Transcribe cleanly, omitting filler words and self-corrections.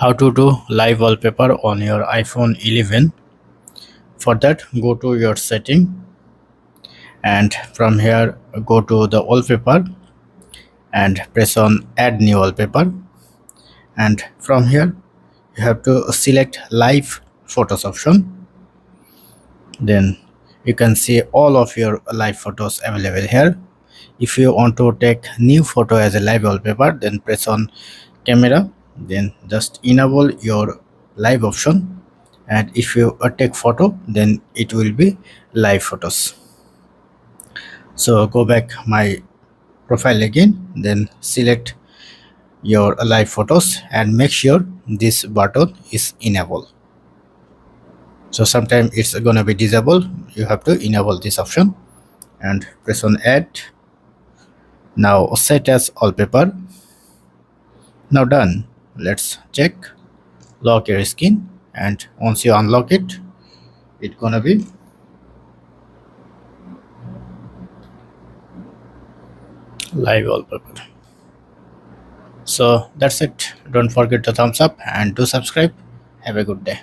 How to do live wallpaper on your iPhone 11. For that, go to your setting, and from here go to the wallpaper and press on add new wallpaper, and from here you have to select live photos option. Then you can see all of your live photos available here. If you want to take new photo as a live wallpaper, then press on camera, then just enable your live option, and if you take photo, then it will be live photos. So go back my profile again, then select your live photos and make sure this button is enabled. So sometimes it's gonna be disabled, you have to enable this option and press on add. Now set as wallpaper. Now done. Let's check. Lock your screen, and once you unlock it, it's gonna be live wallpaper. So that's it. Don't forget to thumbs up and do subscribe. Have a good day.